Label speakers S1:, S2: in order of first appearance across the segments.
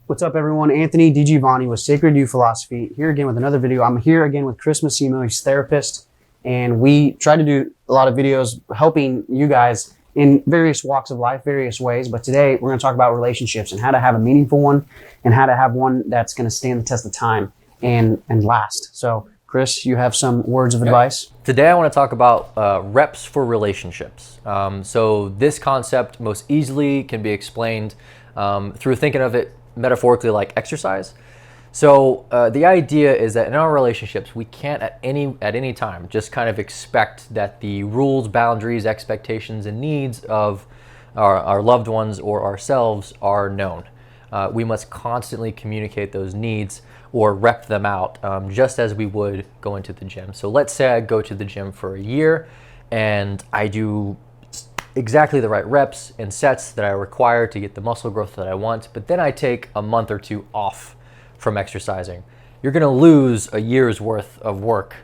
S1: What's up, everyone? Anthony DiGiovanni with Sacred You Philosophy here again with another video. I'm here again with Chris Missimo. He's a therapist, and we try to do a lot of videos helping you guys in various walks of life, various ways. But today we're going to talk about relationships and how to have a meaningful one and how to have one that's going to stand the test of time and last. So, Chris, you have some words of advice?
S2: Today I want to talk about reps for relationships. So this concept most easily can be explained through thinking of it metaphorically like exercise. So the idea is that in our relationships, we can't at any time just kind of expect that the rules, boundaries, expectations, and needs of our loved ones or ourselves are known. We must constantly communicate those needs or rep them out, just as we would go into the gym. So let's say I go to the gym for a year and I do exactly the right reps and sets that I require to get the muscle growth that I want, but then I take a month or two off from exercising. You're gonna lose a year's worth of work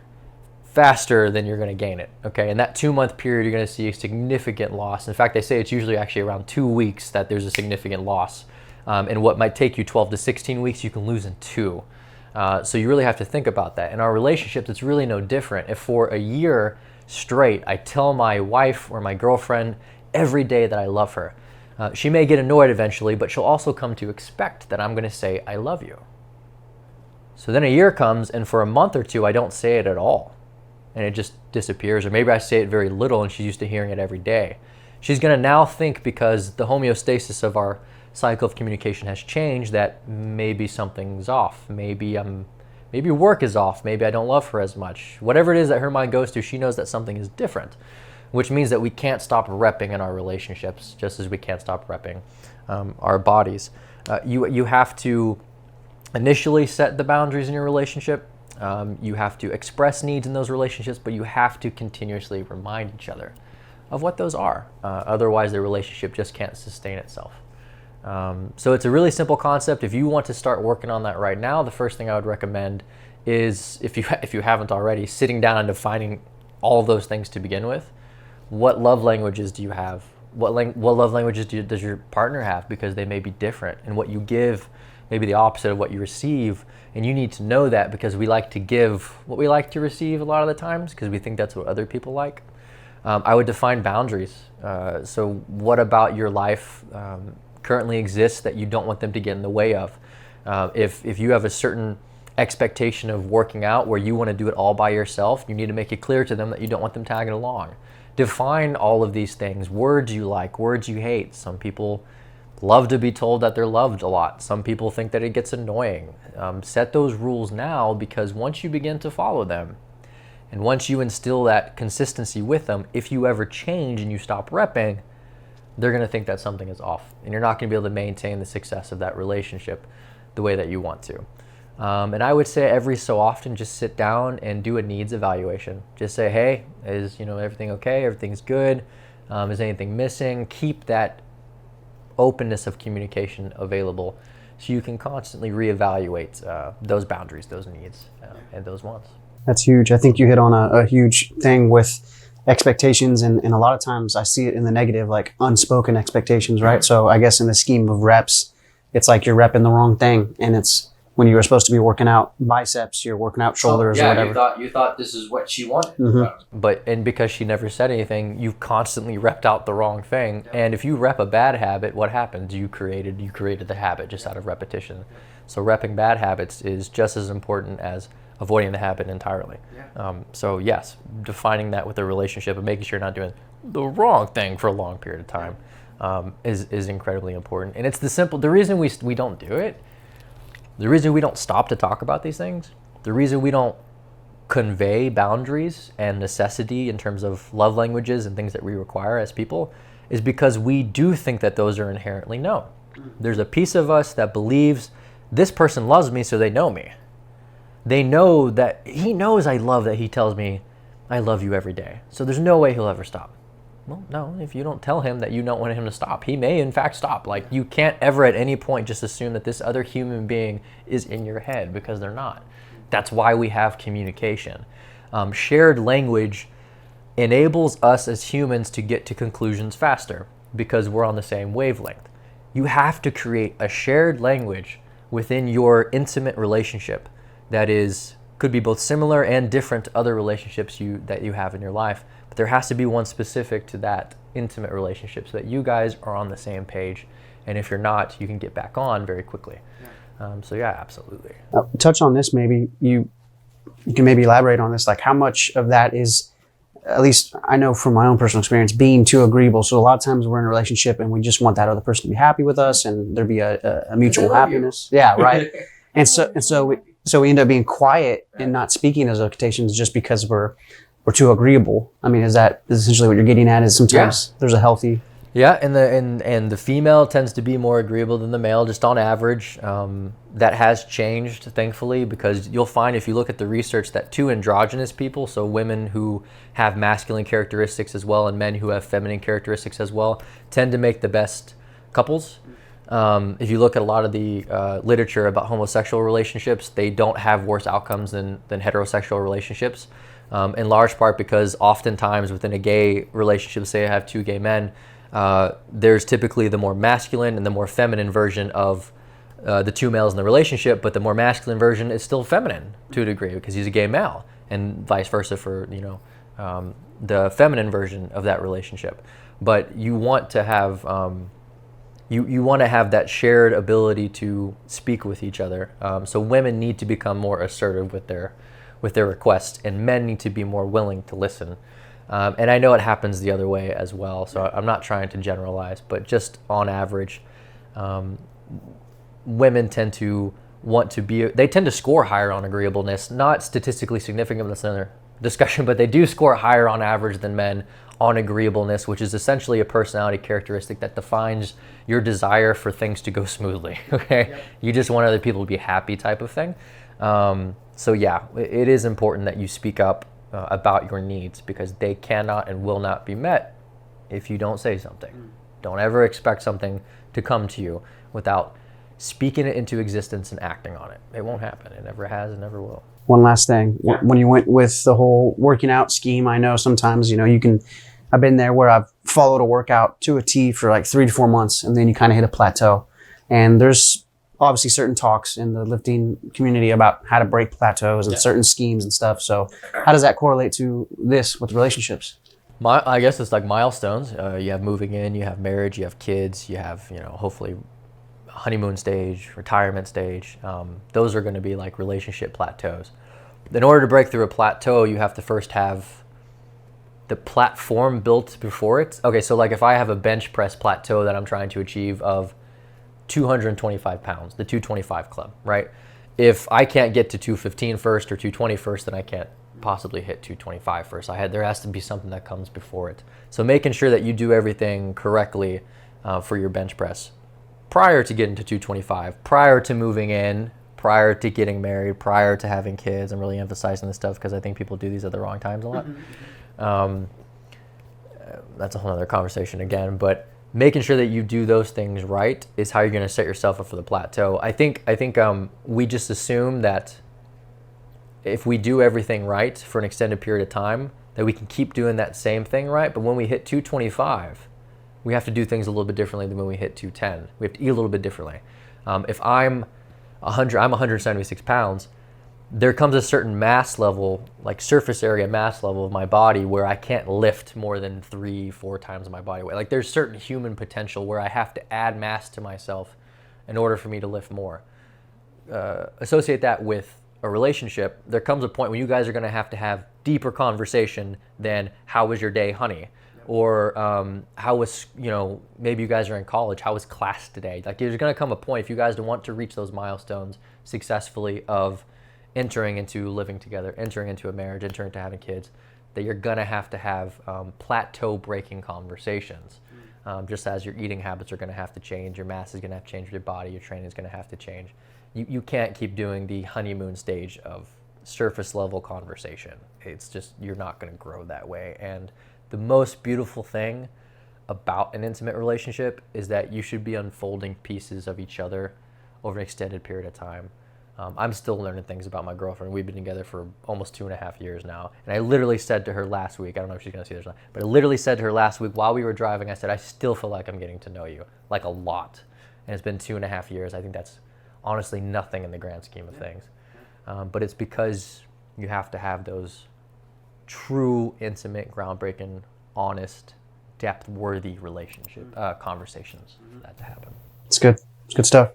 S2: faster than you're gonna gain it, okay? In that 2-month period, you're gonna see a significant loss. In fact, they say it's usually actually around 2 weeks that there's a significant loss. And what might take you 12 to 16 weeks, you can lose in 2. So you really have to think about that. In our relationships, it's really no different. If for a year straight, I tell my wife or my girlfriend every day that I love her, she may get annoyed eventually, but she'll also come to expect that I'm going to say, I love you. So then a year comes, and for a month or two, I don't say it at all. And it just disappears. Or maybe I say it very little, and she's used to hearing it every day. She's going to now think, because the homeostasis of our cycle of communication has changed, that maybe something's off. Maybe work is off. Maybe I don't love her as much. Whatever it is that her mind goes to, she knows that something is different, which means that we can't stop repping in our relationships, just as we can't stop repping our bodies. You have to initially set the boundaries in your relationship. You have to express needs in those relationships, but you have to continuously remind each other of what those are. Otherwise, the relationship just can't sustain itself. So it's a really simple concept. If you want to start working on that right now, the first thing I would recommend is, if you haven't already, sitting down and defining all of those things to begin with. What love languages do you have? What love languages does your partner have? Because they may be different, and what you give may be the opposite of what you receive. And you need to know that, because we like to give what we like to receive a lot of the times, because we think that's what other people like. I would define boundaries. So what about your life currently exists that you don't want them to get in the way of? If you have a certain expectation of working out where you want to do it all by yourself, you need to make it clear to them that you don't want them tagging along. Define all of these things. Words you like, words you hate. Some people love to be told that they're loved a lot. Some people think that it gets annoying. Set those rules now, because once you begin to follow them, and once you instill that consistency with them, if you ever change and you stop repping, they're going to think that something is off, and you're not going to be able to maintain the success of that relationship the way that you want to. And I would say every so often, just sit down and do a needs evaluation. Just say, hey, is everything okay? Everything's good? Is anything missing? Keep that openness of communication available, so you can constantly reevaluate those boundaries, those needs, and those wants. That's
S1: huge. I think you hit on a huge thing with expectations, and a lot of times I see it in the negative, like unspoken expectations, right? So I guess in the scheme of reps, it's like you're repping the wrong thing, and it's when you were supposed to be working out biceps, you're working out shoulders or whatever.
S2: You thought this is what she wanted.
S1: Mm-hmm.
S2: And because she never said anything, you've constantly repped out the wrong thing. Yeah. And if you rep a bad habit, what happens? You created the habit just out of repetition. So repping bad habits is just as important as avoiding the habit entirely. Yeah. So yes, defining that with a relationship and making sure you're not doing the wrong thing for a long period of time is incredibly important. And it's the reason we don't do it, the reason we don't stop to talk about these things, the reason we don't convey boundaries and necessity in terms of love languages and things that we require as people, is because we do think that those are inherently known. There's a piece of us that believes this person loves me, so they know me. They know that he knows I love that he tells me I love you every day. So there's no way he'll ever stop. Well, no, if you don't tell him that you don't want him to stop, he may in fact stop. Like, you can't ever at any point just assume that this other human being is in your head, because they're not. That's why we have communication. Shared language enables us as humans to get to conclusions faster, because we're on the same wavelength. You have to create a shared language within your intimate relationship that could be both similar and different to other relationships that you have in your life. But there has to be one specific to that intimate relationship so that you guys are on the same page. And if you're not, you can get back on very quickly. So yeah, absolutely.
S1: Touch on this, maybe you can maybe elaborate on this, like how much of that is, at least I know from my own personal experience, being too agreeable. So a lot of times we're in a relationship and we just want that other person to be happy with us and there be a mutual happiness. Yeah, right. and so we end up being quiet and not speaking those occasions just because we're too agreeable. I mean, is essentially what you're getting at? Is sometimes there's a healthy.
S2: Yeah, and the female tends to be more agreeable than the male, just on average. That has changed, thankfully, because you'll find if you look at the research that two androgynous people, so women who have masculine characteristics as well and men who have feminine characteristics as well, tend to make the best couples. If you look at a lot of the literature about homosexual relationships, they don't have worse outcomes than heterosexual relationships, in large part because oftentimes within a gay relationship, say I have two gay men, there's typically the more masculine and the more feminine version of the two males in the relationship, but the more masculine version is still feminine to a degree because he's a gay male, and vice versa for the feminine version of that relationship. But you want to have you want to have that shared ability to speak with each other. So women need to become more assertive with their requests, and men need to be more willing to listen. And I know it happens the other way as well, so I'm not trying to generalize, but just on average, women tend to they tend to score higher on agreeableness, not statistically significant, that's another discussion, but they do score higher on average than men on agreeableness, which is essentially a personality characteristic that defines your desire for things to go smoothly, okay? Yep. You just want other people to be happy type of thing. So yeah, it is important that you speak up about your needs because they cannot and will not be met if you don't say something. Don't ever expect something to come to you without speaking it into existence and acting on it. It won't happen. It never has and never will.
S1: One last thing. Yeah. When you went with the whole working out scheme, I know sometimes, I've been there where I've followed a workout to a T for like 3 to 4 months and then you kind of hit a plateau. And there's obviously certain talks in the lifting community about how to break plateaus and certain schemes and stuff. So how does that correlate to this with relationships?
S2: I guess it's like milestones. You have moving in, you have marriage, you have kids, you have, hopefully honeymoon stage, retirement stage. Those are going to be like relationship plateaus. In order to break through a plateau, you have to first have the platform built before it. Okay, so like if I have a bench press plateau that I'm trying to achieve of 225 pounds, the 225 club, right? If I can't get to 215 first or 220 first, then I can't possibly hit 225 first. There has to be something that comes before it. So making sure that you do everything correctly for your bench press prior to getting to 225, prior to moving in, prior to getting married, prior to having kids. I'm really emphasizing this stuff because I think people do these at the wrong times a lot. That's a whole other conversation again, but making sure that you do those things right is how you're going to set yourself up for the plateau. I think we just assume that if we do everything right for an extended period of time, that we can keep doing that same thing right. But when we hit 225, we have to do things a little bit differently than when we hit 210. We have to eat a little bit differently. If I'm 176 pounds, there comes a certain mass level, like surface area mass level of my body where I can't lift more than 3-4 times my body weight. Like there's certain human potential where I have to add mass to myself in order for me to lift more. Associate that with a relationship. There comes a point when you guys are going to have deeper conversation than how was your day, honey? Or how was, maybe you guys are in college, how was class today? Like there's going to come a point if you guys want to reach those milestones successfully of entering into living together, entering into a marriage, entering into having kids, that you're going to have plateau breaking conversations. Just as your eating habits are going to have to change, your mass is going to have to change with your body, your training is going to have to change. You can't keep doing the honeymoon stage of surface level conversation. It's just, you're not going to grow that way. And the most beautiful thing about an intimate relationship is that you should be unfolding pieces of each other over an extended period of time. I'm still learning things about my girlfriend. We've been together for almost 2.5 years now. And I literally said to her last week, I don't know if she's going to see this or not, but I literally said to her last week while we were driving, I said, I still feel like I'm getting to know you, like a lot. And it's been 2.5 years. I think that's honestly nothing in the grand scheme of things. But it's because you have to have those true, intimate, groundbreaking, honest, depth-worthy relationship conversations for that to happen.
S1: It's good. It's good stuff.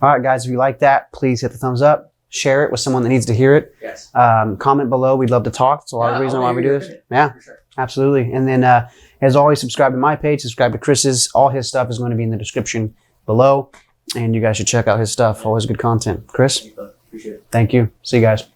S1: All right, guys, if you like that, please hit the thumbs up. Share it with someone that needs to hear it.
S2: Yes.
S1: Comment below. We'd love to talk. It's a lot of reason why we do this. Yeah, sure. Absolutely. And then, as always, subscribe to my page, subscribe to Chris's. All his stuff is going to be in the description below. And you guys should check out his stuff. Always good content. Chris?
S2: Appreciate it.
S1: Thank you. See you guys.